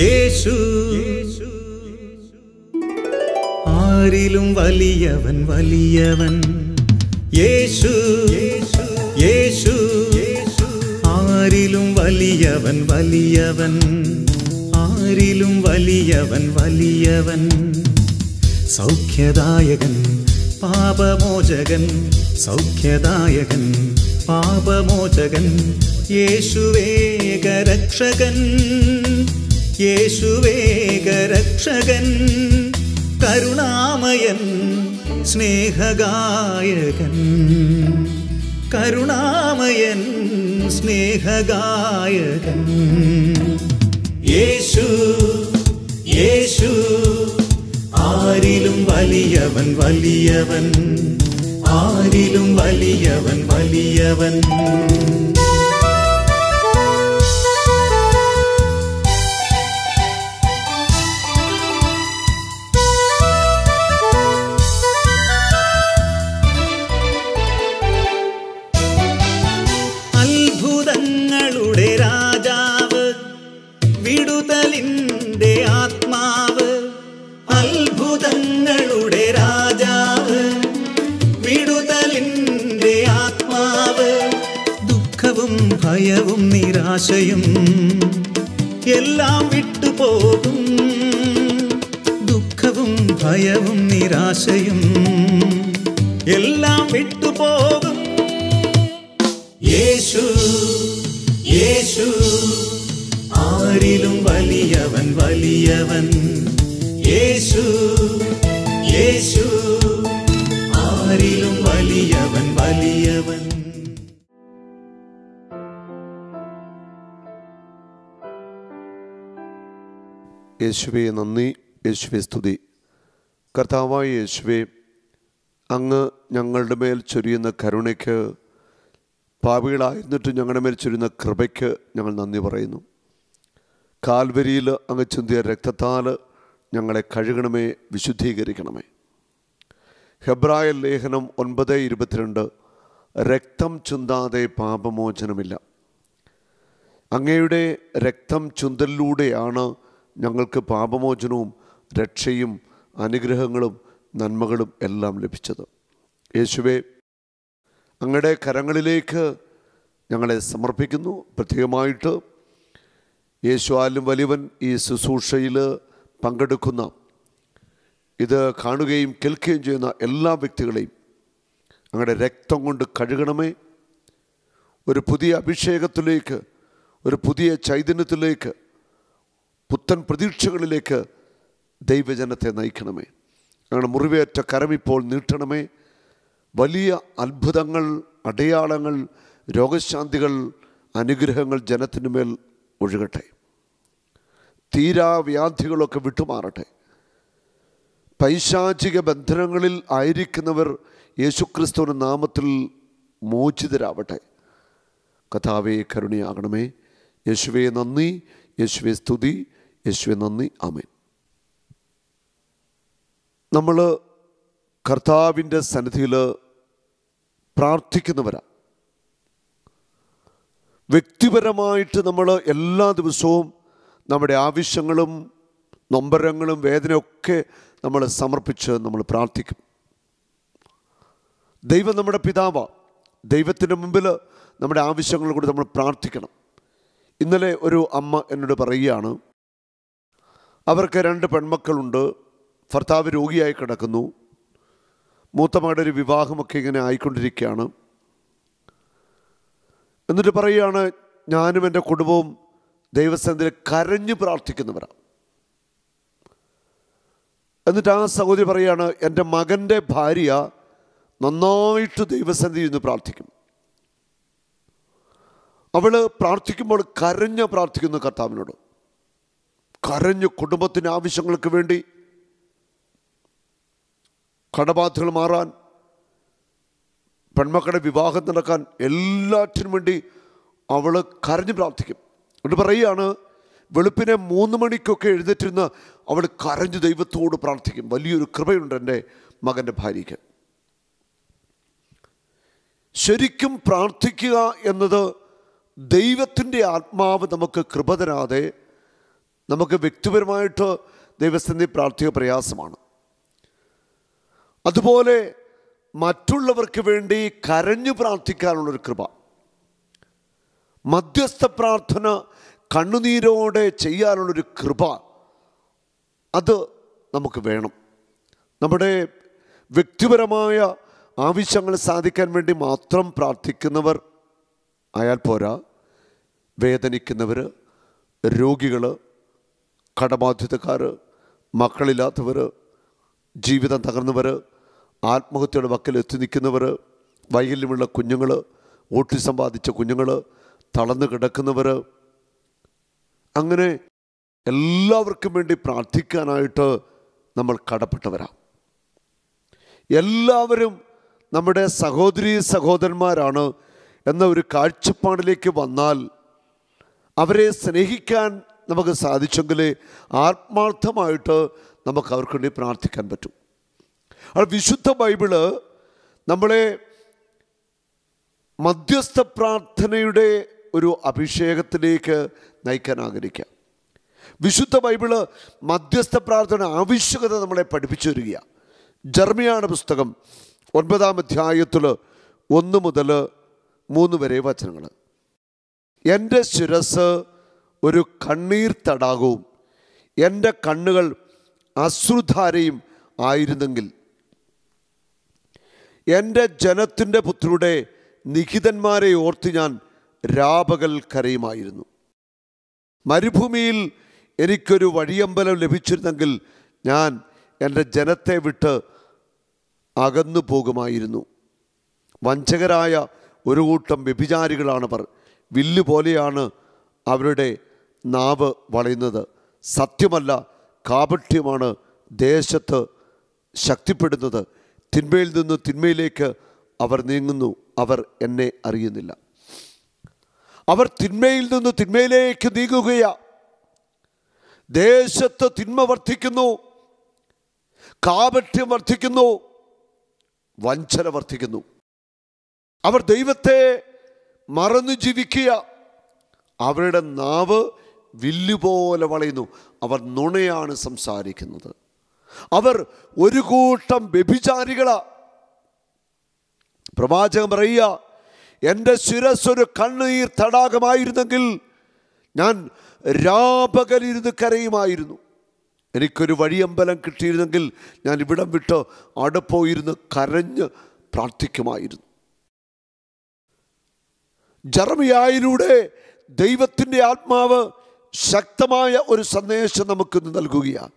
യേശു ആരിലും വലിയവൻ വലിയവൻ. യേശു യേശു ആരിലും വലിയവൻ വലിയവൻ. ആരിലും വലിയവൻ വലിയവൻ. സൗഖ്യദായകൻ പാപമോചകൻ. സൗഖ്യദായകൻ പാപമോചകൻ. യേശുവേകരക്ഷകൻ. യേശുവേകരക്ഷകൻ. കരുണാമയൻ സ്നേഹഗായകൻ. കരുണാമയൻ സ്നേഹഗായകൻ. യേശു യേശു ആരിലും വലിയവൻ വലിയവൻ. ആരിലും വലിയവൻ വലിയവൻ. അത്ഭുതങ്ങളുടെ രാജാവ്, വിടുതലിൻ്റെ ആത്മാവ്. അത്ഭുതങ്ങളുടെ രാജാവ്, വിടുതലിൻ്റെ ആത്മാവ്. ദുഃഖവും ഭയവും നിരാശയും എല്ലാം വിട്ടുപോകും. ദുഃഖവും ഭയവും നിരാശയും എല്ലാം വിട്ടുപോകും. യേശു യേശു ആരിലും വലിയവൻ വലിയവൻ. യേശു യേശു ആരിലും വലിയവൻ വലിയവൻ. യേശുവേ നന്ദി, യേശുവേ സ്തുതി. കർത്താവായ യേശുവേ, അങ്ങ് ഞങ്ങളുടെ മേൽ ചൊരിയുന്ന കരുണയ്ക്ക്, പാപികളായിരുന്നിട്ട് ഞങ്ങളുടെ മേൽ ചൊരിയുന്ന കൃപയ്ക്ക് ഞങ്ങൾ നന്ദി പറയുന്നു. കാൽവരിയിൽ അങ്ങ് ചിന്തിയ രക്തത്താൽ ഞങ്ങളെ കഴുകണമേ, വിശുദ്ധീകരിക്കണമേ. ഹെബ്രായ ലേഖനം 9:22, രക്തം ചിന്താതെ പാപമോചനമില്ല. അങ്ങയുടെ രക്തം ചിന്തലിലൂടെയാണ് ഞങ്ങൾക്ക് പാപമോചനവും രക്ഷയും അനുഗ്രഹങ്ങളും നന്മകളും എല്ലാം ലഭിച്ചത്. യേശുവേ, അങ്ങയുടെ കരങ്ങളിലേക്ക് ഞങ്ങളെ സമർപ്പിക്കുന്നു. പ്രത്യേകമായിട്ട് യേശുവാലും വലിയവൻ ഈ ശുശ്രൂഷയിൽ പങ്കെടുക്കുന്ന, ഇത് കാണുകയും കേൾക്കുകയും ചെയ്യുന്ന എല്ലാ വ്യക്തികളെയും അങ്ങയുടെ രക്തം കൊണ്ട് കഴുകണമേ. ഒരു പുതിയ അഭിഷേകത്തിലേക്ക്, ഒരു പുതിയ ചൈതന്യത്തിലേക്ക്, പുത്തൻ പ്രതീക്ഷകളിലേക്ക് ദൈവജനത്തെ നയിക്കണമേ. ഞങ്ങളുടെ മുറിവേറ്റ കരമിപ്പോൾ നീട്ടണമേ. വലിയ അത്ഭുതങ്ങൾ, അടയാളങ്ങൾ, രോഗശാന്തികൾ, അനുഗ്രഹങ്ങൾ ജനത്തിനു മേൽ ഒഴുകട്ടെ. തീരാവ്യാധികളൊക്കെ വിട്ടുമാറട്ടെ. പൈശാചിക ബന്ധനങ്ങളിൽ ആയിരിക്കുന്നവർ യേശുക്രിസ്തുവിൻ്റെ നാമത്തിൽ മോചിതരാവട്ടെ. കർത്താവേ കരുണയാകണമേ. യേശുവേ നന്ദി, യേശുവേ സ്തുതി, യേശുവേ നന്ദി. ആമേൻ. നമ്മൾ കർത്താവിൻ്റെ സന്നിധിയിൽ പ്രാർത്ഥിക്കുന്നവരാ. വ്യക്തിപരമായിട്ട് നമ്മൾ എല്ലാ ദിവസവും നമ്മുടെ ആവശ്യങ്ങളും നൊമ്പരങ്ങളും വേദനയൊക്കെ നമ്മൾ സമർപ്പിച്ച് നമ്മൾ പ്രാർത്ഥിക്കും. ദൈവം നമ്മുടെ പിതാവാണ്. ദൈവത്തിൻ്റെ മുമ്പിൽ നമ്മുടെ ആവശ്യങ്ങളെ കൂടി നമ്മൾ പ്രാർത്ഥിക്കണം. ഇന്നലെ ഒരു അമ്മ എന്നോട് പറയുകയാണ്, അവർക്ക് 2 പെൺമക്കളുണ്ട്. ഭർത്താവ് രോഗിയായി കിടക്കുന്നു. മൂത്ത മകളുടെ ഒരു വിവാഹമൊക്കെ ഇങ്ങനെ ആയിക്കൊണ്ടിരിക്കുകയാണ്. എന്നിട്ട് പറയുകയാണ്, ഞാനും എൻ്റെ കുടുംബവും ദൈവസന്നിധിയിൽ കരഞ്ഞു പ്രാർത്ഥിക്കുന്നവരാണ്. എന്നിട്ട് ആ സഹോദരി പറയുകയാണ്, എൻ്റെ മകൻ്റെ ഭാര്യ നന്നായിട്ട് ദൈവസന്നിധിയിൽ നിന്ന് പ്രാർത്ഥിക്കും. അവൾ പ്രാർത്ഥിക്കുമ്പോൾ കരഞ്ഞ് പ്രാർത്ഥിക്കുന്നു കർത്താവിനോട്. കരഞ്ഞ് കുടുംബത്തിൻ്റെ ആവശ്യങ്ങൾക്ക് വേണ്ടി, കടബാധകൾ മാറാൻ, പെൺമക്കളുടെ വിവാഹം നടക്കാൻ, എല്ലാറ്റിനും വേണ്ടി അവൾ കരഞ്ഞ് പ്രാർത്ഥിക്കും. എന്നിട്ട് പറയുകയാണ്, വെളുപ്പിനെ 3 മണിക്കൊക്കെ എഴുന്നേറ്റിരുന്ന് അവൾ കരഞ്ഞ് ദൈവത്തോട് പ്രാർത്ഥിക്കും. വലിയൊരു കൃപയുണ്ട് എൻ്റെ മകൻ്റെ ഭാര്യയ്ക്ക്. ശരിക്കും പ്രാർത്ഥിക്കുക എന്നത് ദൈവത്തിൻ്റെ ആത്മാവ് നമുക്ക് കൃപ തരാതെ നമുക്ക് വ്യക്തിപരമായിട്ട് ദൈവസന്നിധി പ്രാർത്ഥിക്കുക പ്രയാസമാണ്. അതുപോലെ മറ്റുള്ളവർക്ക് വേണ്ടി കരഞ്ഞു പ്രാർത്ഥിക്കാനുള്ളൊരു കൃപ, മധ്യസ്ഥ പ്രാർത്ഥന കണ്ണുനീരോടെ ചെയ്യാനുള്ളൊരു കൃപ, അത് നമുക്ക് വേണം. നമ്മുടെ വ്യക്തിപരമായ ആവശ്യങ്ങൾ സാധിക്കാൻ വേണ്ടി മാത്രം പ്രാർത്ഥിക്കുന്നവർ ആയാൽ പോരാ. വേദനിക്കുന്നവർ, രോഗികൾ, കടബാധ്യതക്കാർ, മക്കളില്ലാത്തവർ, ജീവിതം തകർന്നവർ, ആത്മഹത്യയുടെ വക്കിൽ എത്തി നിൽക്കുന്നവർ, വൈകല്യമുള്ള കുഞ്ഞുങ്ങൾ, ഓട്ടിസം ബാധിച്ച കുഞ്ഞുങ്ങൾ, തളർന്നു കിടക്കുന്നവർ, അങ്ങനെ എല്ലാവർക്കും വേണ്ടി പ്രാർത്ഥിക്കാനായിട്ട് നമ്മൾ കടപ്പെട്ടവരാണ്. എല്ലാവരും നമ്മുടെ സഹോദരീ സഹോദരന്മാരാണ് എന്ന ഒരു കാഴ്ചപ്പാടിലേക്ക് വന്നാൽ അവരെ സ്നേഹിക്കാൻ നമുക്ക് സാധിച്ചെങ്കിൽ ആത്മാർത്ഥമായിട്ട് നമുക്ക് അവർക്ക് വേണ്ടി പ്രാർത്ഥിക്കാൻ പറ്റും. അത് വിശുദ്ധ ബൈബിള് നമ്മളെ മധ്യസ്ഥ പ്രാർത്ഥനയുടെ ഒരു അഭിഷേകത്തിലേക്ക് നയിക്കാൻ ആഗ്രഹിക്കുക. വിശുദ്ധ ബൈബിള് മധ്യസ്ഥ പ്രാർത്ഥന ആവശ്യകത നമ്മളെ പഠിപ്പിച്ചു വരികയാണ്. ജെറമ്യായുടെ പുസ്തകം 9-ാം അധ്യായത്തിൽ 1 മുതൽ 3 വരെ വചനങ്ങൾ. എൻ്റെ ശിരസ് ഒരു കണ്ണീർ തടാകവും എൻ്റെ കണ്ണുകൾ അശ്രുധാരയും ആയിരുന്നെങ്കിൽ എൻ്റെ ജനത്തിൻ്റെ പുത്രരുടെ നിഹിതന്മാരെ ഓർത്ത് ഞാൻ രാപകൽ കരയുമായിരുന്നു. മരുഭൂമിയിൽ എനിക്കൊരു വഴിയമ്പലം ലഭിച്ചിരുന്നെങ്കിൽ ഞാൻ എൻ്റെ ജനത്തെ വിട്ട് അകന്നു പോകുമായിരുന്നു. വഞ്ചകരായ ഒരു കൂട്ടം വ്യഭിചാരികളാണവർ. വില്ല് പോലെയാണ് അവരുടെ നാവ് വളയുന്നത്. സത്യമല്ല, കാപട്യമാണ് ദേശത്ത് ശക്തിപ്പെടുന്നത്. തിന്മയിൽ നിന്ന് തിന്മയിലേക്ക് അവർ നീങ്ങുന്നു, അവർ എന്നെ അറിയുന്നില്ല. അവർ തിന്മയിൽ നിന്ന് തിന്മയിലേക്ക് നീങ്ങുകയാ. ദേശത്ത് തിന്മ വർദ്ധിക്കുന്നു, കാപട്യം വർദ്ധിക്കുന്നു, വഞ്ചന വർദ്ധിക്കുന്നു. അവർ ദൈവത്തെ മറന്നു ജീവിക്കുക. അവരുടെ നാവ് വില്ലുപോലെ വളയുന്നു. അവർ നുണയാണ് സംസാരിക്കുന്നത്. അവർ ഒരു കൂട്ടം വ്യഭിചാരികളാ. പ്രവാചകൻ പറയുക, എൻ്റെ ശിരസ് ഒരു കണ്ണുനീർ തടാകമായിരുന്നെങ്കിൽ ഞാൻ രാപകലിരുന്ന് കരയുമായിരുന്നു. എനിക്കൊരു വഴിയമ്പലം കിട്ടിയിരുന്നെങ്കിൽ ഞാൻ ഇവിടം വിട്ട് അവിടെ പോയിരുന്ന് കരഞ്ഞ് പ്രാർത്ഥിക്കുമായിരുന്നു. ജെറമ്യായിലൂടെ ദൈവത്തിൻ്റെ ആത്മാവ് ശക്തമായ ഒരു സന്ദേശം നമുക്കിന്ന് നൽകുകയാണ്.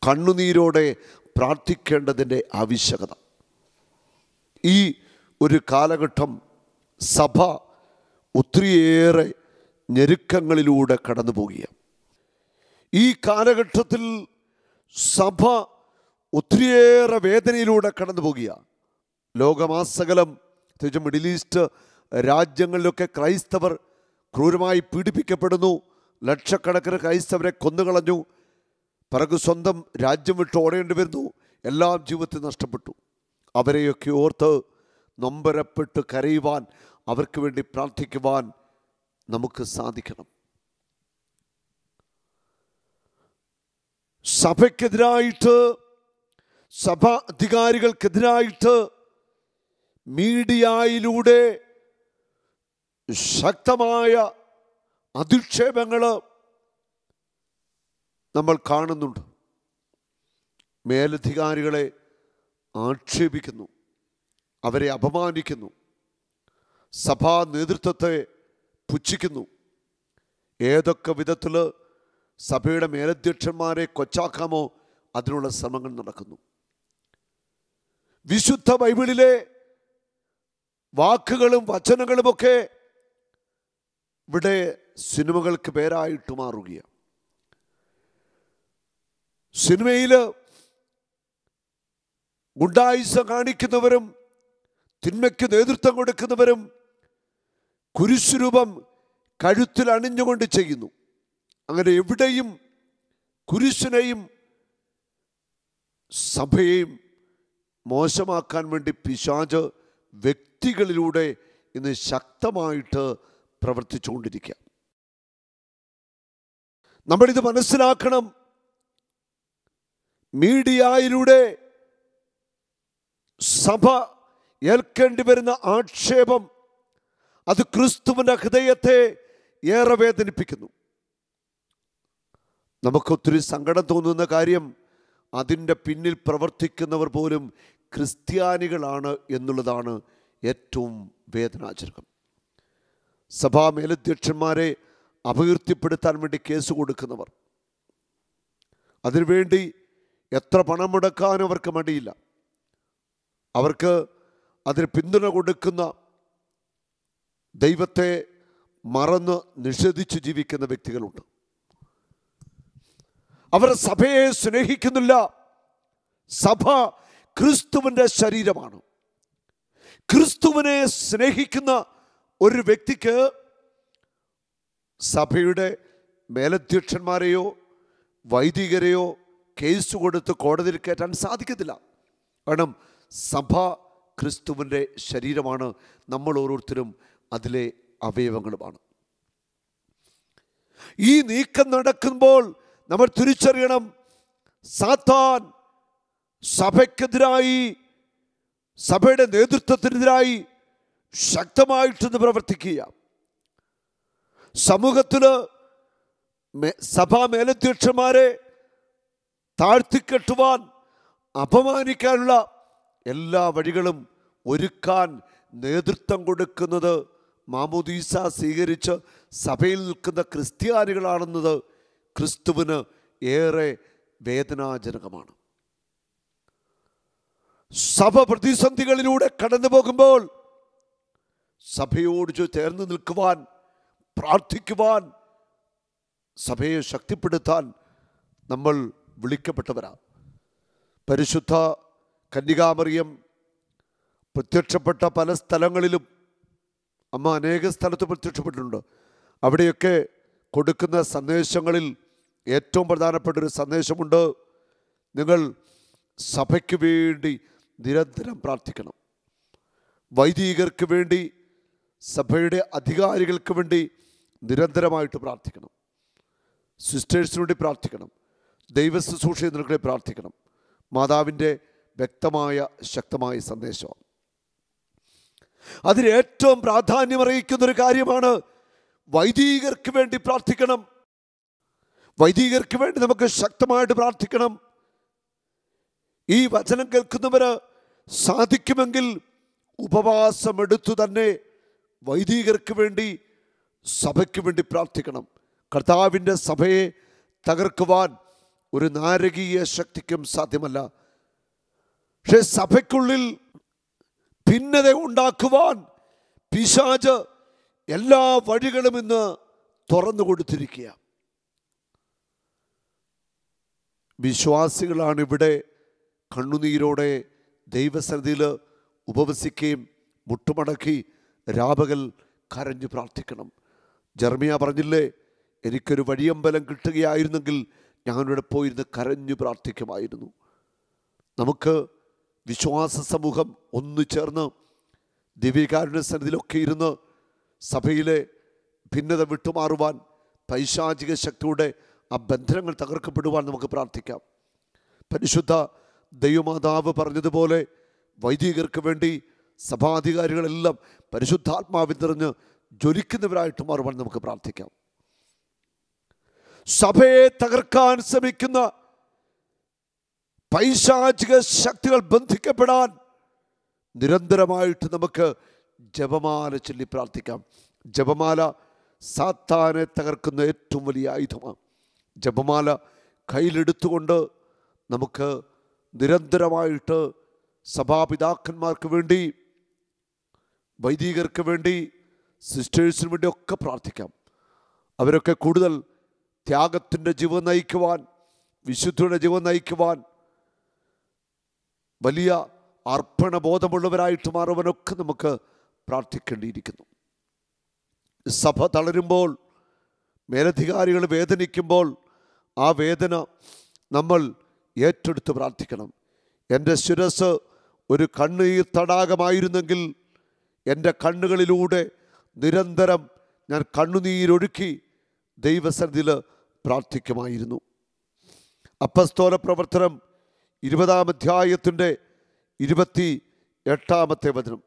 കണ്ണുനീരോടെ പ്രാർത്ഥിക്കേണ്ടതിൻ്റെ ആവശ്യകത. ഈ ഒരു കാലഘട്ടം സഭ ഒത്തിരിയേറെ ഞെരുക്കങ്ങളിലൂടെ കടന്നു പോകുകയാണ്. ഈ കാലഘട്ടത്തിൽ സഭ ഒത്തിരിയേറെ വേദനയിലൂടെ കടന്നു പോകുകയാണ്. ലോകമാസകലം, പ്രത്യേകിച്ച് മിഡിൽ ഈസ്റ്റ് രാജ്യങ്ങളിലൊക്കെ ക്രൈസ്തവർ ക്രൂരമായി പീഡിപ്പിക്കപ്പെടുന്നു. ലക്ഷക്കണക്കിന് ക്രൈസ്തവരെ കൊന്നുകളഞ്ഞു. പിറകു സ്വന്തം രാജ്യം വിട്ട് ഓടേണ്ടി വരുന്നു. എല്ലാം ജീവിതത്തിൽ നഷ്ടപ്പെട്ടു. അവരെയൊക്കെ ഓർത്ത് നൊമ്പരപ്പെട്ട് കരയുവാൻ, അവർക്ക് വേണ്ടി പ്രാർത്ഥിക്കുവാൻ നമുക്ക് സാധിക്കണം. സഭയ്ക്കെതിരായിട്ട്, സഭാ അധികാരികൾക്കെതിരായിട്ട് മീഡിയയിലൂടെ ശക്തമായ അധിക്ഷേപങ്ങൾ നമ്മൾ കാണുന്നുണ്ട്. മേലധികാരികളെ ആക്ഷേപിക്കുന്നു, അവരെ അപമാനിക്കുന്നു, സഭാ നേതൃത്വത്തെ പുച്ഛിക്കുന്നു. ഏതൊക്കെ വിധത്തിൽ സഭയുടെ മേലധ്യക്ഷന്മാരെ കൊച്ചാക്കാമോ അതിനുള്ള ശ്രമങ്ങൾ നടക്കുന്നു. വിശുദ്ധ ബൈബിളിലെ വാക്കുകളും വചനങ്ങളുമൊക്കെ ഇവിടെ സിനിമകൾക്ക് പേരായിട്ട് മാറുകയാണ്. സിനിമയിൽ ഗുണ്ടായിസം കാണിക്കുന്നവരും തിന്മയ്ക്ക് നേതൃത്വം കൊടുക്കുന്നവരും കുരിശുരൂപം കഴുത്തിൽ അണിഞ്ഞുകൊണ്ട് ചെയ്യുന്നു. അങ്ങനെ എവിടെയും കുരിശിനെയും സഭയെയും മോശമാക്കാൻ വേണ്ടി പിശാച് വ്യക്തികളിലൂടെ ഇന്ന് ശക്തമായിട്ട് പ്രവർത്തിച്ചുകൊണ്ടിരിക്കുക. നമ്മളിത് മനസ്സിലാക്കണം. മീഡിയയിലൂടെ സഭ ഏൽക്കേണ്ടി വരുന്ന ആക്ഷേപം അത് ക്രിസ്തുവിൻ്റെ ഹൃദയത്തെ ഏറെ വേദനിപ്പിക്കുന്നു. നമുക്കൊത്തിരി സങ്കടം തോന്നുന്ന കാര്യം അതിൻ്റെ പിന്നിൽ പ്രവർത്തിക്കുന്നവർ പോലും ക്രിസ്ത്യാനികളാണ് എന്നുള്ളതാണ് ഏറ്റവും വേദനാജനകം. സഭാ മേലധ്യക്ഷന്മാരെ അപകീർത്തിപ്പെടുത്താൻ വേണ്ടി കേസ് കൊടുക്കുന്നവർ, അതിനുവേണ്ടി എത്ര പണം മുടക്കാനും അവർക്ക് മടിയില്ല. അവർക്ക് അതിന് പിന്തുണ കൊടുക്കുന്ന, ദൈവത്തെ മറന്ന് നിഷേധിച്ച് ജീവിക്കുന്ന വ്യക്തികളുണ്ട്. അവർ സഭയെ സ്നേഹിക്കുന്നില്ല. സഭ ക്രിസ്തുവിൻ്റെ ശരീരമാണ്. ക്രിസ്തുവിനെ സ്നേഹിക്കുന്ന ഒരു വ്യക്തിക്ക് സഭയുടെ മേലധ്യക്ഷന്മാരെയോ വൈദികരെയോ കേസ് കൊടുത്ത് കോടതിയിൽ കയറ്റാൻ സാധിക്കത്തില്ല. കാരണം സഭ ക്രിസ്തുവിൻ്റെ ശരീരമാണ്. നമ്മൾ ഓരോരുത്തരും അതിലെ അവയവങ്ങളുമാണ്. ഈ നീക്കം നടക്കുമ്പോൾ നമ്മൾ തിരിച്ചറിയണം, സാത്താൻ സഭയ്ക്കെതിരായി, സഭയുടെ നേതൃത്വത്തിനെതിരായി ശക്തമായിട്ടൊന്ന് പ്രവർത്തിക്കുക. സമൂഹത്തിൽ സഭാ മേലധ്യക്ഷന്മാരെ താഴ്ത്തിക്കെട്ടുവാൻ, അപമാനിക്കാനുള്ള എല്ലാ വഴികളും ഒരുക്കാൻ നേതൃത്വം കൊടുക്കുന്നത് മാമോദീസ സ്വീകരിച്ച് സഭയിൽ നിൽക്കുന്ന ക്രിസ്ത്യാനികളാണെന്നത് ക്രിസ്തുവിന് ഏറെ വേദനാജനകമാണ്. സഭ പ്രതിസന്ധികളിലൂടെ കടന്നു പോകുമ്പോൾ സഭയോട് ചേർന്ന് നിൽക്കുവാൻ, പ്രാർത്ഥിക്കുവാൻ, സഭയെ ശക്തിപ്പെടുത്താൻ നമ്മൾ വിളിക്കപ്പെട്ടവരാ. പരിശുദ്ധ കന്യകാമറിയം പ്രത്യക്ഷപ്പെട്ട പല സ്ഥലങ്ങളിലും, അമ്മ അനേക സ്ഥലത്ത് പ്രത്യക്ഷപ്പെട്ടിട്ടുണ്ട്. അവിടെയൊക്കെ കൊടുക്കുന്ന സന്ദേശങ്ങളിൽ ഏറ്റവും പ്രധാനപ്പെട്ടൊരു സന്ദേശമുണ്ട്. നിങ്ങൾ സഭയ്ക്ക് വേണ്ടി നിരന്തരം പ്രാർത്ഥിക്കണം. വൈദികർക്ക് വേണ്ടി, സഭയുടെ അധികാരികൾക്ക് വേണ്ടി നിരന്തരമായിട്ട് പ്രാർത്ഥിക്കണം. സിസ്റ്റേഴ്സിന് വേണ്ടി പ്രാർത്ഥിക്കണം. ദൈവ ശുശ്രൂഷകർക്ക് പ്രാർത്ഥിക്കണം. മാതാവിൻ്റെ വ്യക്തമായ ശക്തമായ സന്ദേശമാണ്. അതിന് ഏറ്റവും പ്രാധാന്യമറിയിക്കുന്നൊരു കാര്യമാണ് വൈദികർക്ക് വേണ്ടി പ്രാർത്ഥിക്കണം. വൈദികർക്ക് വേണ്ടി നമുക്ക് ശക്തമായിട്ട് പ്രാർത്ഥിക്കണം. ഈ വചനം കേൾക്കുന്നവർ സാധിക്കുമെങ്കിൽ ഉപവാസമെടുത്തു തന്നെ വൈദികർക്ക് വേണ്ടി, സഭയ്ക്ക് വേണ്ടി പ്രാർത്ഥിക്കണം. കർത്താവിൻ്റെ സഭയെ തകർക്കുവാൻ ഒരു നാരകീയ ശക്തിക്കും സാധ്യമല്ല. പക്ഷേ സഭയ്ക്കുള്ളിൽ ഭിന്നത ഉണ്ടാക്കുവാൻ പിശാച് എല്ലാ വഴികളും ഇന്ന് തുറന്നു കൊടുത്തിരിക്കുക. വിശ്വാസികളാണ് ഇവിടെ കണ്ണുനീരോടെ ദൈവസന്നിധിയിൽ ഉപവസിക്കുകയും മുട്ടുമടക്കി രാപകൽ കരഞ്ഞു പ്രാർത്ഥിക്കണം. ജെറമ്യാ പറഞ്ഞില്ലേ, എനിക്കൊരു വഴിയമ്പലം കിട്ടുകയായിരുന്നെങ്കിൽ ഞാനിവിടെ പോയിരുന്ന് കരഞ്ഞു പ്രാർത്ഥിക്കുമായിരുന്നു. നമുക്ക് വിശ്വാസ സമൂഹം ഒന്നു ചേർന്ന് ദിവ്യകാരുണ്യ സന്നിധിയിലൊക്കെ ഇരുന്ന് സഭയിലെ ഭിന്നത വിട്ടുമാറുവാൻ, പൈശാചിക ശക്തിയുടെ ആ ബന്ധനങ്ങൾ തകർക്കപ്പെടുവാൻ നമുക്ക് പ്രാർത്ഥിക്കാം. പരിശുദ്ധ ദൈവമാതാവ് പറഞ്ഞതുപോലെ വൈദികർക്ക് വേണ്ടി സഭാധികാരികളെല്ലാം പരിശുദ്ധാത്മാവിൽ നിറഞ്ഞ് ജ്വലിക്കുന്നവരായിട്ട് മാറുവാൻ നമുക്ക് പ്രാർത്ഥിക്കാം. സഭയെ തകർക്കാൻ ശ്രമിക്കുന്ന പൈശാചിക ശക്തികൾ ബന്ധിക്കപ്പെടാൻ നിരന്തരമായിട്ട് നമുക്ക് ജപമാല ചൊല്ലി പ്രാർത്ഥിക്കാം. ജപമാല സാത്താനെ തകർക്കുന്ന ഏറ്റവും വലിയ ആയുധമാണ്. ജപമാല കയ്യിലെടുത്തുകൊണ്ട് നമുക്ക് നിരന്തരമായിട്ട് സഭാപിതാക്കന്മാർക്ക് വേണ്ടി, വൈദികർക്ക് വേണ്ടി, സിസ്റ്റേഴ്സിന് വേണ്ടി ഒക്കെ പ്രാർത്ഥിക്കാം. അവരൊക്കെ കൂടുതൽ ത്യാഗത്തിൻ്റെ ജീവൻ നയിക്കുവാൻ, വിശുദ്ധിയുടെ ജീവൻ നയിക്കുവാൻ, വലിയ അർപ്പണബോധമുള്ളവരായിട്ട് മാറുവാനൊക്കെ നമുക്ക് പ്രാർത്ഥിക്കേണ്ടിയിരിക്കുന്നു. സഭ തളരുമ്പോൾ, മേലധികാരികൾ വേദനിക്കുമ്പോൾ ആ വേദന നമ്മൾ ഏറ്റെടുത്ത് പ്രാർത്ഥിക്കണം. എൻ്റെ ശിരസ് ഒരു കണ്ണുനീർ തടാകമായിരുന്നെങ്കിൽ എൻ്റെ കണ്ണുകളിലൂടെ നിരന്തരം ഞാൻ കണ്ണുനീരൊഴുക്കി ദൈവസന്നിധിയിൽ പ്രാർത്ഥിക്കുമായിരുന്നു. അപ്പസ്തോല പ്രവർത്തനം 20-ാം അധ്യായത്തിൻ്റെ 28-ാമത്തെ വചനം,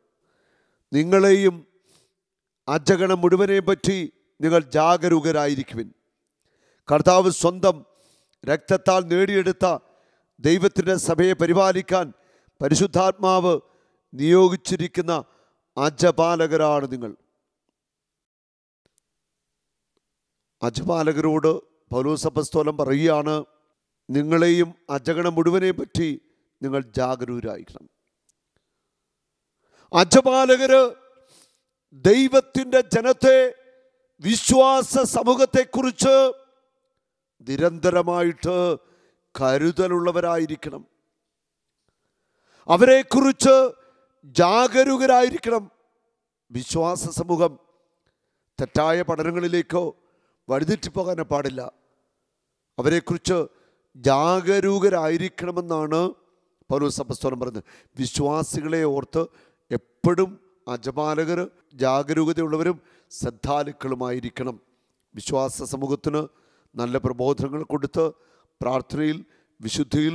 നിങ്ങളെയും അജഗണം മുഴുവനെയും പറ്റി നിങ്ങൾ ജാഗരൂകരായിരിക്കുവിൻ. കർത്താവ് സ്വന്തം രക്തത്താൽ നേടിയെടുത്ത ദൈവത്തിൻ്റെ സഭയെ പരിപാലിക്കാൻ പരിശുദ്ധാത്മാവ് നിയോഗിച്ചിരിക്കുന്ന അജപാലകരാണ് നിങ്ങൾ. അജപാലകരോട് പൗലോസ് അപ്പോസ്തലൻ പറയുകയാണ്, നിങ്ങളെയും അജഗണം മുഴുവനെയും പറ്റി നിങ്ങൾ ജാഗരൂകരായിരിക്കണം. അജപാലകര് ദൈവത്തിൻ്റെ ജനത്തെ, വിശ്വാസ സമൂഹത്തെക്കുറിച്ച് നിരന്തരമായിട്ട് കരുതലുള്ളവരായിരിക്കണം. അവരെക്കുറിച്ച് ജാഗരൂകരായിരിക്കണം. വിശ്വാസ സമൂഹം തെറ്റായ പഠനങ്ങളിലേക്കോ വഴിതെറ്റിപ്പോകാൻ പാടില്ല. അവരെക്കുറിച്ച് ജാഗരൂകരായിരിക്കണമെന്നാണ് പൗലോസ് അപ്പോസ്തലൻ പറയുന്നത്. വിശ്വാസികളെ ഓർത്ത് എപ്പോഴും അജപാലകർ ജാഗരൂകതയുള്ളവരും ശ്രദ്ധാലുക്കളുമായിരിക്കണം. വിശ്വാസ സമൂഹത്തിന് നല്ല പ്രബോധനങ്ങൾ കൊടുത്ത് പ്രാർത്ഥനയിൽ, വിശുദ്ധിയിൽ,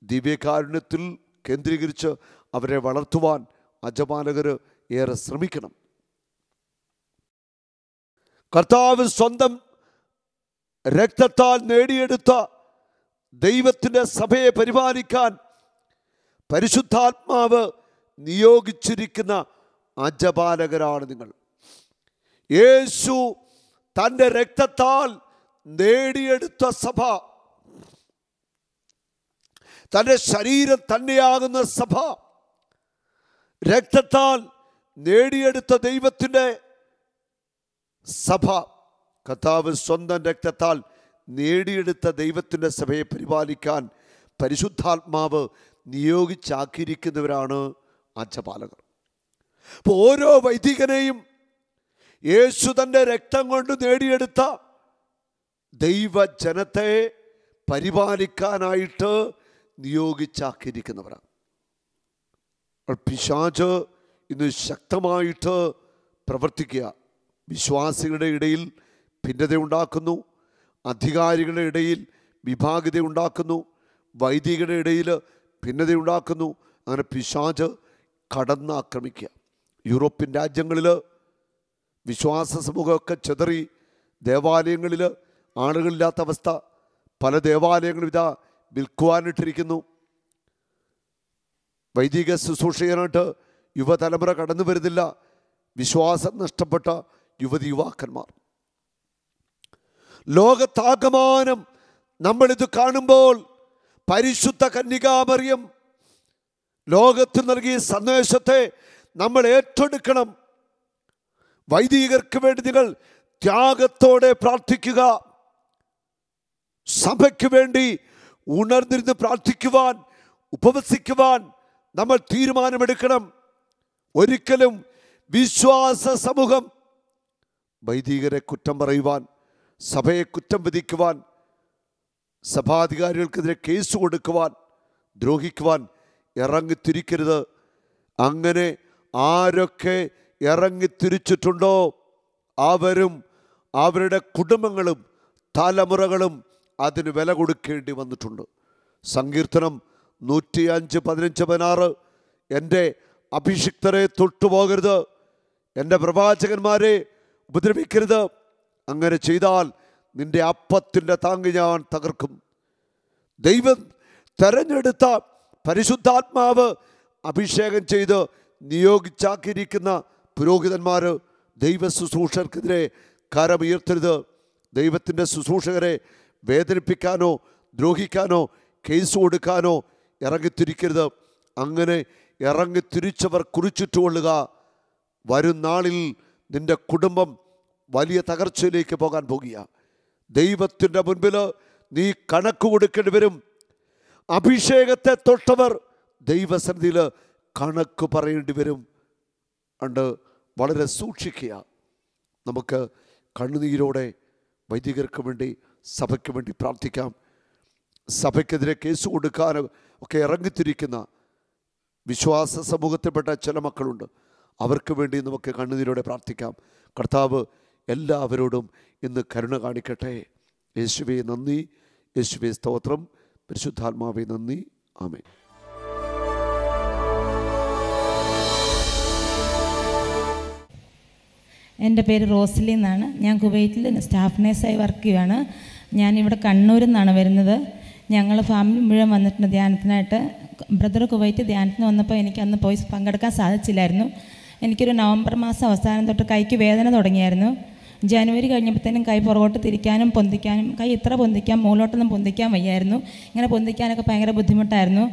ദിവ്യകാരുണ്യത്തിൽ കേന്ദ്രീകരിച്ച് അവരെ വളർത്തുവാൻ അജപാലകർ ഏറെ ശ്രമിക്കണം. കർത്താവ് സ്വന്തം രക്തത്താൽ നേടിയെടുത്ത ദൈവത്തിൻ്റെ സഭയെ പരിപാലിക്കാൻ പരിശുദ്ധാത്മാവ് നിയോഗിച്ചിരിക്കുന്ന അജപാലകരാണ് നിങ്ങൾ. യേശു തൻ്റെ രക്തത്താൽ നേടിയെടുത്ത സഭ, തൻ്റെ ശരീരം തന്നെയാകുന്ന സഭ, രക്തത്താൽ നേടിയെടുത്ത ദൈവത്തിൻ്റെ സഭ, കർത്താവ് സ്വന്തം രക്തത്താൽ നേടിയെടുത്ത ദൈവത്തിൻ്റെ സഭയെ പരിപാലിക്കാൻ പരിശുദ്ധാത്മാവ് നിയോഗിച്ചാക്കിയിരിക്കുന്നവരാണ് അജപാലകർ. അപ്പോൾ ഓരോ വൈദികനെയും യേശു തൻ്റെ രക്തം കൊണ്ട് നേടിയെടുത്ത ദൈവജനത്തെ പരിപാലിക്കാനായിട്ട് നിയോഗിച്ചാക്കിയിരിക്കുന്നവരാണ്. പിശാച് ഇന്ന് ശക്തമായിട്ട് പ്രവർത്തിക്കുക. വിശ്വാസികളുടെ ഇടയിൽ ഭിന്നത ഉണ്ടാക്കുന്നു, അധികാരികളുടെ ഇടയിൽ വിഭാഗിത ഉണ്ടാക്കുന്നു, വൈദികരുടെ ഇടയിൽ ഭിന്നത ഉണ്ടാക്കുന്നു. അങ്ങനെ പിശാച് കടന്നാക്രമിക്കുക. യൂറോപ്യൻ രാജ്യങ്ങളിൽ വിശ്വാസ സമൂഹമൊക്കെ ചെതറി ദേവാലയങ്ങളിൽ ആളുകളില്ലാത്ത അവസ്ഥ. പല ദേവാലയങ്ങളും ഇതാ വിൽക്കുവാനിട്ടിരിക്കുന്നു. വൈദിക ശുശ്രൂഷകനായിട്ട് യുവതലമുറ കടന്നു വരുന്നില്ല. വിശ്വാസം നഷ്ടപ്പെട്ട യുവതി യുവാക്കന്മാർ. ലോകത്താകമാനം നമ്മളിത് കാണുമ്പോൾ പരിശുദ്ധ കന്യകാമറിയം ലോകത്തിന് നൽകിയ സന്ദേശത്തെ നമ്മൾ ഏറ്റെടുക്കണം. വൈദികർക്ക് വേണ്ടി നിങ്ങൾ ത്യാഗത്തോടെ പ്രാർത്ഥിക്കുക. സഭയ്ക്ക് വേണ്ടി ഉണർന്നിരുന്ന് പ്രാർത്ഥിക്കുവാൻ, ഉപവസിക്കുവാൻ നമ്മൾ തീരുമാനമെടുക്കണം. ഒരിക്കലും വിശ്വാസ സമൂഹം വൈദികരെ കുറ്റം പറയുവാൻ, സഭയെ കുറ്റം വിധിക്കുവാൻ, സഭാധികാരികൾക്കെതിരെ കേസ് കൊടുക്കുവാൻ, ദ്രോഹിക്കുവാൻ ഇറങ്ങിത്തിരിക്കരുത്. അങ്ങനെ ആരൊക്കെ ഇറങ്ങിത്തിരിച്ചിട്ടുണ്ടോ അവരും അവരുടെ കുടുംബങ്ങളും തലമുറകളും അതിന് വില കൊടുക്കേണ്ടി വന്നിട്ടുണ്ട്. സങ്കീർത്തനം 105:15-16, എൻ്റെ അഭിഷിക്തരെ തൊട്ടുപോകരുത്, എൻ്റെ പ്രവാചകന്മാരെ ഉപദ്രവിക്കരുത്. അങ്ങനെ ചെയ്താൽ നിന്റെ അപ്പത്തിൻ്റെ താങ്ങ് ഞാൻ തകർക്കും. ദൈവം തെരഞ്ഞെടുത്ത പരിശുദ്ധാത്മാവ് അഭിഷേകം ചെയ്ത് നിയോഗിച്ചാക്കിയിരിക്കുന്ന പുരോഹിതന്മാർ ദൈവ ശുശ്രൂഷകർക്കെതിരെ കരമുയർത്തരുത്. ദൈവത്തിൻ്റെ ശുശ്രൂഷകരെ വേദനിപ്പിക്കാനോ ദ്രോഹിക്കാനോ കേസ് കൊടുക്കാനോ ഇറങ്ങിത്തിരിക്കരുത്. അങ്ങനെ ഇറങ്ങിത്തിരിച്ചവർ കുറിച്ചിട്ടുകൊള്ളുക. വരും നാളിൽ നിന്റെ കുടുംബം വലിയ തകർച്ചയിലേക്ക് പോകാൻ പോകുക. ദൈവത്തിൻ്റെ മുൻപിൽ നീ കണക്ക് കൊടുക്കേണ്ടി വരും. അഭിഷേകത്തെ തൊട്ടവർ ദൈവസന്നിധിയിൽ കണക്ക് പറയേണ്ടി വരും. അതുകൊണ്ട് വളരെ സൂക്ഷിക്കുക. നമുക്ക് കണ്ണുനീരോടെ വൈദികർക്ക് വേണ്ടി, സഭയ്ക്ക് വേണ്ടി പ്രാർത്ഥിക്കാം. സഭയ്ക്കെതിരെ കേസ് കൊടുക്കാൻ ഒക്കെ ഇറങ്ങിത്തിരിക്കുന്ന വിശ്വാസ സമൂഹത്തിൽപ്പെട്ട ചില മക്കളുണ്ട്. അവർക്ക് വേണ്ടി നമുക്ക് കണ്ണുനീരോടെ പ്രാർത്ഥിക്കാം. കർത്താവ് എല്ലാവരോടും ഇന്ന് കരുണ കാണിക്കട്ടെ. യേശുവേ നന്ദി, യേശുവേ സ്തോത്രം, പരിശുദ്ധാത്മാവേ നന്ദി. ആമേൻ. എൻ്റെ പേര് റോസ്ലി എന്നാണ്. ഞാൻ കുവൈറ്റിൽ സ്റ്റാഫ് നേഴ്സായി വർക്ക് ചെയ്യുകയാണ്. ഞാനിവിടെ കണ്ണൂരിൽ നിന്നാണ് വരുന്നത്. ഞങ്ങൾ ഫാമിലി മുഴുവൻ വന്നിട്ടുണ്ട് ധ്യാനത്തിനായിട്ട്. ബ്രദർ കുവൈറ്റ് ധ്യാനത്തിന് വന്നപ്പോൾ എനിക്ക് അന്ന് പോയി പങ്കെടുക്കാൻ സാധിച്ചില്ലായിരുന്നു. എനിക്കൊരു നവംബർ മാസം അവസാനം തൊട്ട് കൈക്ക് വേദന തുടങ്ങിയായിരുന്നു. ജനുവരി കഴിഞ്ഞപ്പോഴത്തേനും കൈ പുറകോട്ട് തിരിക്കാനും പൊന്തിക്കാനും, കൈ ഇത്ര പൊന്തിക്കാൻ മുകളിലോട്ടൊന്നും പൊന്തിക്കാൻ വയ്യായിരുന്നു. ഇങ്ങനെ പൊന്തിക്കാനൊക്കെ ഭയങ്കര ബുദ്ധിമുട്ടായിരുന്നു.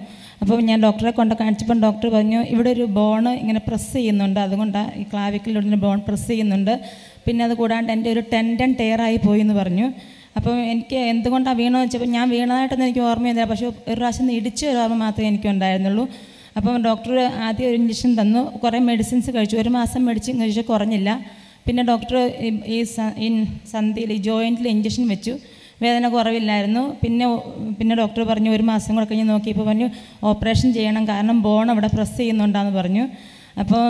അപ്പോൾ ഞാൻ ഡോക്ടറെ കൊണ്ട് കാണിച്ചപ്പം ഡോക്ടർ പറഞ്ഞു, ഇവിടെ ഒരു ബോണ് ഇങ്ങനെ പ്രസ് ചെയ്യുന്നുണ്ട്, അതുകൊണ്ടാണ് ഈ ക്ലാവിക്കിലൊരു ബോൺ പ്രസ് ചെയ്യുന്നുണ്ട്. പിന്നെ അത് കൂടാണ്ട് എൻ്റെ ഒരു ടെൻഡൻ ടയറായി പോയി എന്ന് പറഞ്ഞു. അപ്പോൾ എനിക്ക് എന്തുകൊണ്ടാണ് വീണമെന്ന് വെച്ചപ്പോൾ ഞാൻ വീണതായിട്ടൊന്നും എനിക്ക് ഓർമ്മയൊന്നുമില്ല. പക്ഷേ ഒരു പ്രാവശ്യം ഇടിച്ച ഒരു ഓർമ്മ മാത്രമേ എനിക്കുണ്ടായിരുന്നുള്ളൂ. അപ്പം ഡോക്ടർ ആദ്യം ഒരു ഇഞ്ചക്ഷൻ തന്നു, കുറേ മെഡിസിൻസ് കഴിച്ചു. 1 മാസം മെഡിസിൻ കഴിച്ചു, കുറഞ്ഞില്ല. പിന്നെ ഡോക്ടർ ഈ സന്ധിയിൽ ഈ ജോയിൻറ്റിൽ ഇഞ്ചക്ഷൻ വെച്ചു, വേദന കുറവില്ലായിരുന്നു. പിന്നെ ഡോക്ടർ പറഞ്ഞു 1 മാസം കൂടെ കഴിഞ്ഞ് നോക്കിയപ്പോൾ പറഞ്ഞു ഓപ്പറേഷൻ ചെയ്യണം, കാരണം ബോൺ അവിടെ പ്രസ് ചെയ്യുന്നുണ്ടാന്ന് പറഞ്ഞു. അപ്പോൾ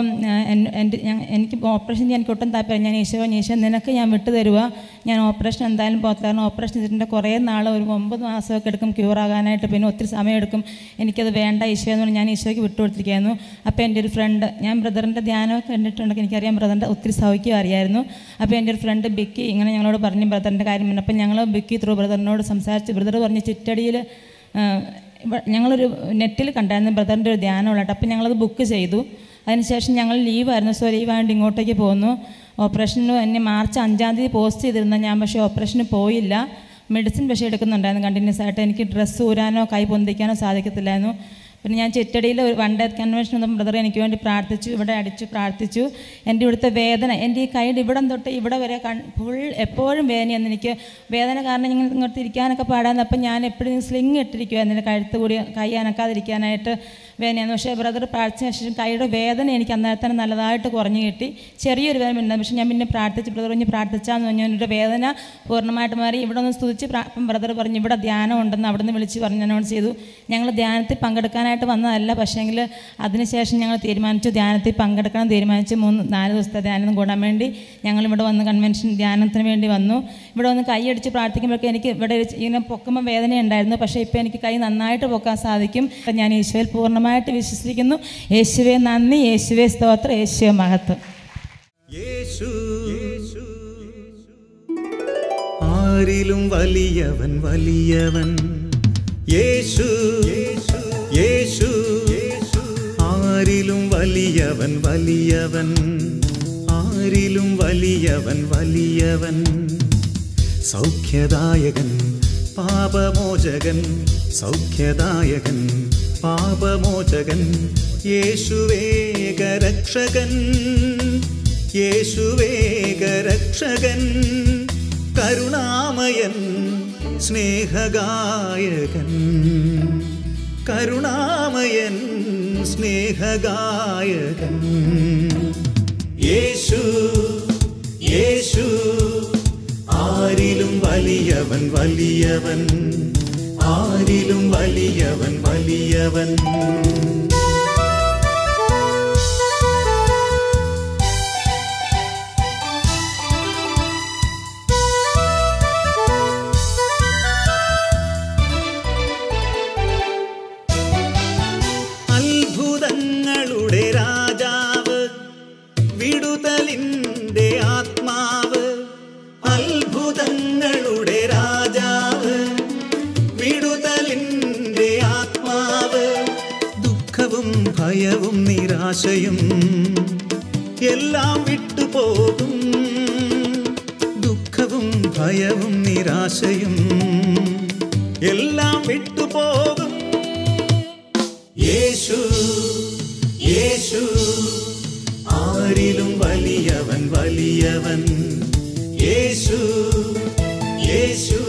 എനിക്ക് ഓപ്പറേഷൻ ചെയ്യാൻ എനിക്ക് ഒട്ടും താല്പര്യം. ഞാൻ ഈശോ നിനക്ക് ഞാൻ വിട്ടു തരുക, ഞാൻ ഓപ്പറേഷൻ എന്തായാലും പോകത്തില്ല. കാരണം ഓപ്പറേഷൻ ചെയ്തിട്ടുണ്ട് കുറേ നാൾ, ഒരു 9 മാസമൊക്കെ എടുക്കും ക്യൂറാകാനായിട്ട്, പിന്നെ ഒത്തിരി സമയമെടുക്കും. എനിക്കത് വേണ്ട ഈശോ എന്ന് പറഞ്ഞ് ഞാൻ ഈശോയ്ക്ക് വിട്ടുകൊടുത്തിരിക്കുകയായിരുന്നു. അപ്പോൾ എൻ്റെ ഒരു ഫ്രണ്ട്, ഞാൻ ബ്രദറിൻ്റെ ധ്യാനമൊക്കെ കണ്ടിട്ടുണ്ടെങ്കിൽ എനിക്കറിയാം ബ്രദറിൻ്റെ ഒത്തിരി സൗഖ്യം അറിയായിരുന്നു. അപ്പോൾ എൻ്റെ ഒരു ഫ്രണ്ട് ബിക്കി ഇങ്ങനെ ഞങ്ങളോട് പറഞ്ഞു ബ്രദറിൻ്റെ കാര്യം പറഞ്ഞു. അപ്പോൾ ഞങ്ങൾ ബിക്കി ത്രൂ ബ്രദറിനോട് സംസാരിച്ച് ബ്രദർ പറഞ്ഞ് ചിറ്റടിയിൽ ഞങ്ങളൊരു നെറ്റിൽ കണ്ടായിരുന്നു ബ്രദറിൻ്റെ ഒരു ധ്യാനമുള്ളതായിട്ട്. അപ്പോൾ ഞങ്ങളത് ബുക്ക് ചെയ്തു. അതിനുശേഷം ഞങ്ങൾ ലീവായിരുന്നു. സോ ലീവായിട്ട് ഇങ്ങോട്ടേക്ക് പോന്നു. ഓപ്പറേഷന് എന്നെ മാർച്ച് 5-ാം തീയതി പോസ്റ്റ് ചെയ്തിരുന്ന ഞാൻ, പക്ഷേ ഓപ്പറേഷന് പോയില്ല. മെഡിസിൻ പക്ഷേ എടുക്കുന്നുണ്ടായിരുന്നു കണ്ടിന്യൂസ് ആയിട്ട്. എനിക്ക് ഡ്രസ്സ് ഊരാനോ കൈ പൊന്തിക്കാനോ സാധിക്കത്തില്ലായിരുന്നു. പിന്നെ ഞാൻ ചിറ്റടിയിൽ ഒരു 1 ഡേ കൺവെൻഷൻ വന്നപ്പോൾ ബ്രദർ എനിക്ക് വേണ്ടി പ്രാർത്ഥിച്ചു, ഇവിടെ അടിച്ചു പ്രാർത്ഥിച്ചു. എൻ്റെ ഇവിടുത്തെ വേദന, എൻ്റെ ഈ കൈയുടെ ഇവിടം തൊട്ട് ഇവിടെ വരെ ഫുൾ എപ്പോഴും വേദനയെന്ന്. എനിക്ക് വേദന കാരണം ഇങ്ങോട്ട് ഇരിക്കാനൊക്കെ പാടാന്ന്. അപ്പം ഞാൻ എപ്പോഴും സ്ലിങ് ഇട്ടിരിക്കുമായിരുന്നു എൻ്റെ കഴുത്ത് കൂടി, കൈ അനക്കാതിരിക്കാനായിട്ട് വേദനയായിരുന്നു. പക്ഷേ ബ്രദർ പ്രാർത്ഥിച്ച ശേഷം കൈയുടെ വേദന എനിക്ക് അന്നേരത്തന്നെ നല്ലതായിട്ട് കുറഞ്ഞു കിട്ടി. ചെറിയൊരു വേദന ഉണ്ടായിരുന്നു. പക്ഷേ ഞാൻ പിന്നെ പ്രാർത്ഥിച്ച് ബ്രദർ പറഞ്ഞ് പ്രാർത്ഥിച്ചാന്ന് പറഞ്ഞു എൻ്റെ വേദന പൂർണ്ണമായിട്ട് മാറി. ഇവിടെ ഒന്ന് സ്തുതിച്ച് അപ്പം ബ്രദർ പറഞ്ഞു ഇവിടെ ധ്യാനം ഉണ്ടെന്ന് അവിടെ നിന്ന് വിളിച്ച് പറഞ്ഞ് അനൗൺസ് ചെയ്തു. ഞങ്ങൾ ധ്യാനത്തിൽ പങ്കെടുക്കാനായിട്ട് വന്നതല്ല, പക്ഷേങ്കിൽ അതിനുശേഷം ഞങ്ങൾ തീരുമാനിച്ചു ധ്യാനത്തിൽ പങ്കെടുക്കണം തീരുമാനിച്ച് 3-4 ദിവസത്തെ ധ്യാനം കൂടാൻ വേണ്ടി ഞങ്ങളിവിടെ വന്ന് കൺവെൻഷൻ ധ്യാനത്തിന് വേണ്ടി വന്നു. ഇവിടെ വന്ന് കൈ അടിച്ച് പ്രാർത്ഥിക്കുമ്പോഴൊക്കെ എനിക്ക് ഇവിടെ ഇങ്ങനെ പൊക്കുമ്പോൾ വേദന ഉണ്ടായിരുന്നു. പക്ഷേ ഇപ്പോൾ എനിക്ക് കൈ നന്നായിട്ട് പൊക്കാൻ സാധിക്കും. ഞാൻ ഈശോയിൽ പൂർണ്ണമായിട്ട് വിശ്വസിക്കുന്നു. യേശുവേ നന്ദി, യേശുവേ സ്തോത്രം, യേശുവേ മഹത്വം. യേശു ആരിലും വലിയവൻ വലിയവൻ, യേശു യേശു ആരിലും വലിയവൻ വലിയവൻ, ആരിലും വലിയവൻ വലിയവൻ. സൗഖ്യദായകൻ പാപമോചകൻ, സൗഖ്യദായകൻ പാപമോചകൻ, യേശുവേകരക്ഷകൻ യേശുവേകരക്ഷകൻ. കരുണാമയൻ സ്നേഹഗായകൻ, കരുണാമയൻ സ്നേഹഗായകൻ. യേശു യേശു ആരിലും വലിയവൻ വലിയവൻ, ആരിലും വലിയവൻ വലിയവൻ. അത്ഭുതങ്ങളുടെ രാജാവ്, വിടുതലിൻ്റെ ആത്മാവ്. അത്ഭുതങ്ങളുടെ രാജാവ്, വിടുതലിൻ്റെ ആത്മാവ്. ദുഃഖവും ഭയവും നിരാശയും എല്ലാം വിട്ടുപോകും. ദുഃഖവും ഭയവും നിരാശയും എല്ലാം വിട്ടുപോകും. യേശു യേശു ആരിലും വലിയവൻ വലിയവൻ, യേശു യേശു